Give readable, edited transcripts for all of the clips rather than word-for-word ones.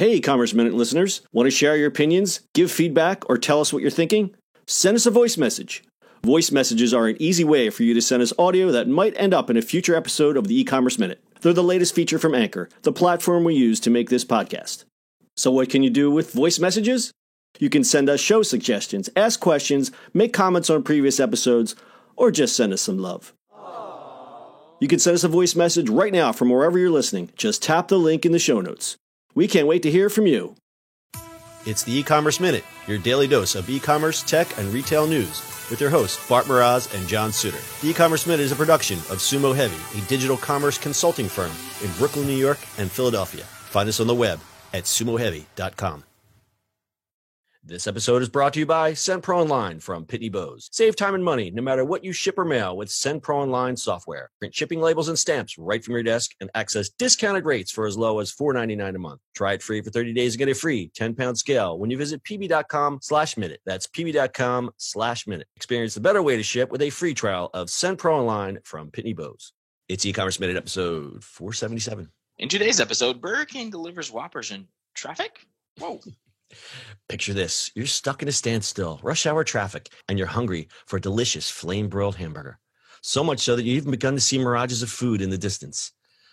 Hey, e-commerce Minute listeners. Want to share your opinions, give feedback, or tell us what you're thinking? Send us a voice message. Voice messages are an easy way for you to send us audio that might end up in a future episode of the e-commerce Minute. They're the latest feature from Anchor, the platform we use to make this podcast. So what can you do with voice messages? You can send us show suggestions, ask questions, make comments on previous episodes, or just send us some love. You can send us a voice message right now from wherever you're listening. Just tap the link in the show notes. We can't wait to hear from you. It's the e-commerce Minute, your daily dose of e-commerce, tech, and retail news with your hosts, Bart Mroz and John Suter. The e-commerce Minute is a production of Sumo Heavy, a digital commerce consulting firm in Brooklyn, New York, and Philadelphia. Find us on the web at sumoheavy.com. This episode is brought to you by SendPro Online from Pitney Bowes. Save time and money no matter what you ship or mail with SendPro Online software. Print shipping labels and stamps right from your desk and access discounted rates for as low as $4.99 a month. Try it free for 30 days and get a free 10-pound scale when you visit pb.com/minute. That's pb.com/minute. Experience the better way to ship with a free trial of SendPro Online from Pitney Bowes. It's e-commerce Minute episode 477. In today's episode, Burger King delivers Whoppers in traffic? Whoa. Picture this. You're stuck in a standstill, rush hour traffic, and you're hungry for a delicious flame-broiled hamburger. So much so that you've even begun to see mirages of food in the distance.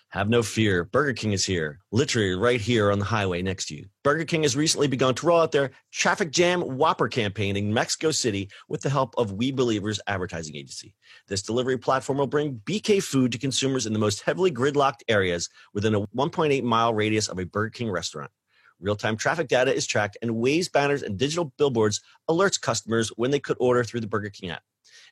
Have no fear. Burger King is here, literally right here on the highway next to you. Burger King has recently begun to roll out their Traffic Jam Whopper campaign in Mexico City with the help of We Believers advertising agency. This delivery platform will bring BK food to consumers in the most heavily gridlocked areas within a 1.8-mile radius of a Burger King restaurant. Real-time traffic data is tracked, and Waze banners and digital billboards alerts customers when they could order through the Burger King app.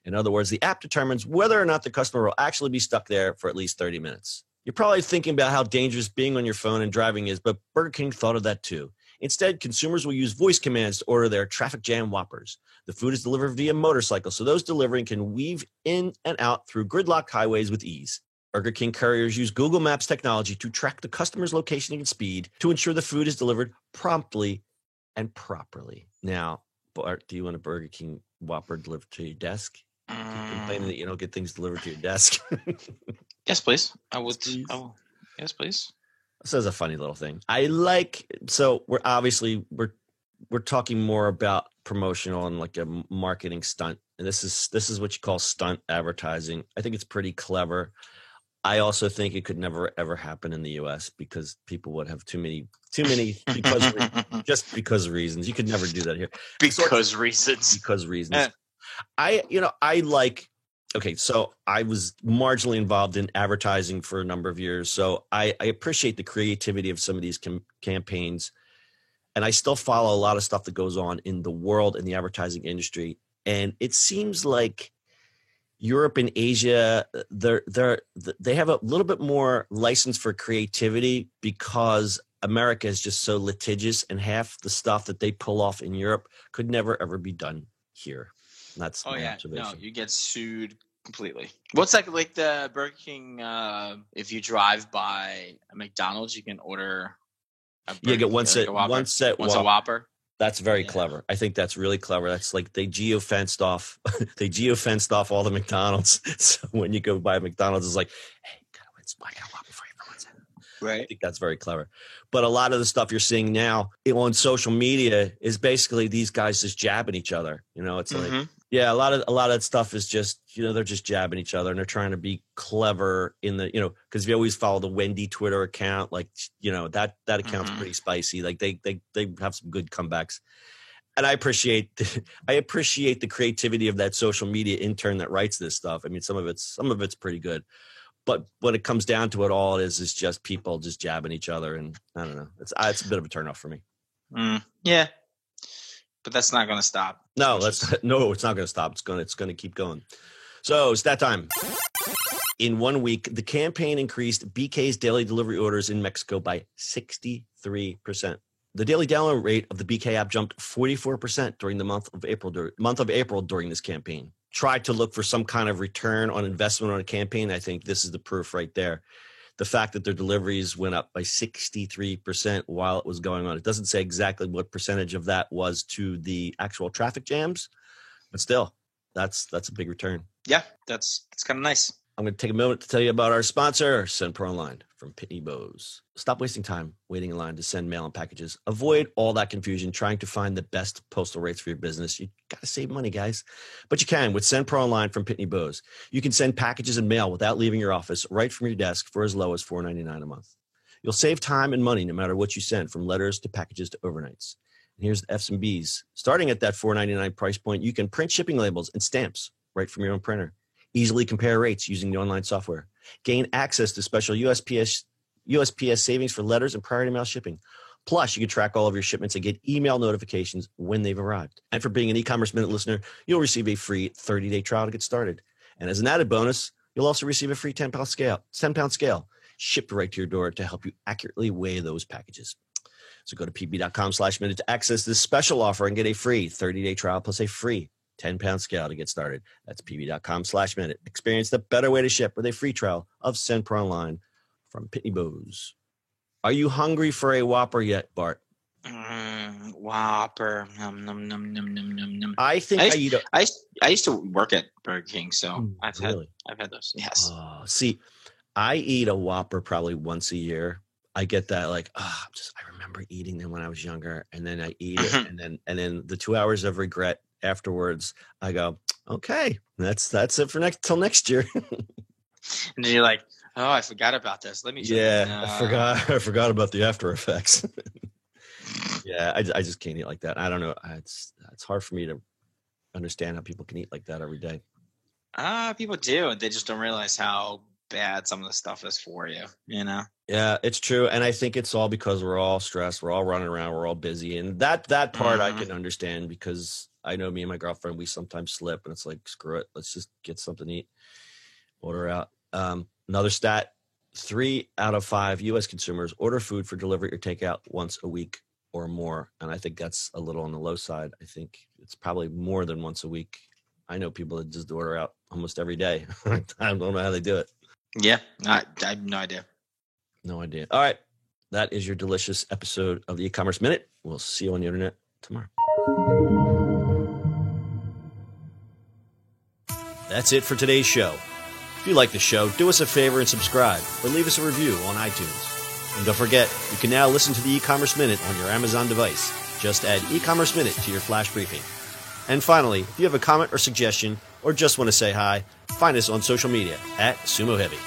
In other words, the app determines whether or not the customer will actually be stuck there for at least 30 minutes. You're probably thinking about how dangerous being on your phone and driving is, but Burger King thought of that too. Instead, consumers will use voice commands to order their Traffic Jam Whoppers. The food is delivered via motorcycle, so those delivering can weave in and out through gridlocked highways with ease. Burger King couriers use Google Maps technology to track the customer's location and speed to ensure the food is delivered promptly and properly. Now, Bart, do you want a Burger King Whopper delivered to your desk? Keep complaining that you don't get things delivered to your desk. Yes, please. I would. Yes, please. This is a funny little thing. We're talking more about promotional and like a marketing stunt, and this is what you call stunt advertising. I think it's pretty clever. I also think it could never ever happen in the U.S. because people would have too many because of reasons. You could never do that here. Because reasons. So I was marginally involved in advertising for a number of years, so I appreciate the creativity of some of these campaigns, and I still follow a lot of stuff that goes on in the world in the advertising industry, and it seems like Europe and Asia, they have a little bit more license for creativity because America is just so litigious, and half the stuff that they pull off in Europe could never ever be done here. And that's my observation. No, you get sued completely. What's like the Burger King? If you drive by a McDonald's, you can order. You get one set Whopper. That's very clever. I think that's really clever. That's like they geofenced off all the McDonald's. So when you go buy McDonald's, it's like, hey, I got a Whopper for you for 1 second. Right. I think that's very clever. But a lot of the stuff you're seeing now on social media is basically these guys just jabbing each other. You know, it's like, a lot of that stuff is just, they're just jabbing each other, and they're trying to be clever in the, because we always follow the Wendy Twitter account, like, that account's pretty spicy. Like they have some good comebacks, and I appreciate the creativity of that social media intern that writes this stuff. I mean, some of it's pretty good, but when it comes down to it, all it is just people just jabbing each other, and I don't know, it's a bit of a turnoff for me. Yeah. But that's not going to stop. No, it's not going to stop. It's going to keep going. So it's that time. In 1 week, the campaign increased BK's daily delivery orders in Mexico by 63%. The daily download rate of the BK app jumped 44% during the month of April during this campaign. Tried to look for some kind of return on investment on a campaign. I think this is the proof right there. The fact that their deliveries went up by 63% while it was going on. It doesn't say exactly what percentage of that was to the actual traffic jams, but still, that's a big return. Yeah, that's kind of nice. I'm going to take a moment to tell you about our sponsor, SendPro Online from Pitney Bowes. Stop wasting time waiting in line to send mail and packages. Avoid all that confusion trying to find the best postal rates for your business. You got to save money, guys. But you can with SendPro Online from Pitney Bowes. You can send packages and mail without leaving your office right from your desk for as low as $4.99 a month. You'll save time and money no matter what you send, from letters to packages to overnights. And here's the F's and B's. Starting at that $4.99 price point, you can print shipping labels and stamps right from your own printer. Easily compare rates using the online software. Gain access to special USPS savings for letters and priority mail shipping. Plus, you can track all of your shipments and get email notifications when they've arrived. And for being an e-commerce minute listener, you'll receive a free 30-day trial to get started. And as an added bonus, you'll also receive a free 10-pound scale shipped right to your door to help you accurately weigh those packages. So go to pb.com/minute to access this special offer and get a free 30-day trial plus a free 10-pound scale to get started. That's pb.com/minute. Experience the better way to ship with a free trial of SendPro Online from Pitney Bowes. Are you hungry for a Whopper yet, Bart? Whopper. Num, num, num, num, num, num, num. I think I used to work at Burger King, so I've had those. Yes. See, I eat a Whopper probably once a year. I get that I remember eating them when I was younger, and then I eat it, and then the 2 hours of regret afterwards. I go, okay, that's it for till next year. And then you're like, oh, I forgot about this. Let me. I forgot about the after effects. Yeah, I just can't eat like that. I don't know. It's hard for me to understand how people can eat like that every day. People do. They just don't realize how bad some of the stuff is for you, you know? Yeah, it's true. And I think it's all because we're all stressed. We're all running around. We're all busy. And that part I can understand, because I know me and my girlfriend, we sometimes slip, and it's like, screw it. Let's just get something to eat, order out. Another stat, 3 out of 5 U.S. consumers order food for delivery or takeout once a week or more. And I think that's a little on the low side. I think it's probably more than once a week. I know people that just order out almost every day. I don't know how they do it. Yeah, I have no idea. No idea. All right. That is your delicious episode of the E-commerce Minute. We'll see you on the internet tomorrow. That's it for today's show. If you like the show, do us a favor and subscribe, or leave us a review on iTunes. And don't forget, you can now listen to the E-commerce Minute on your Amazon device. Just add E-commerce Minute to your flash briefing. And finally, if you have a comment or suggestion, or just want to say hi, find us on social media @Sumo Heavy.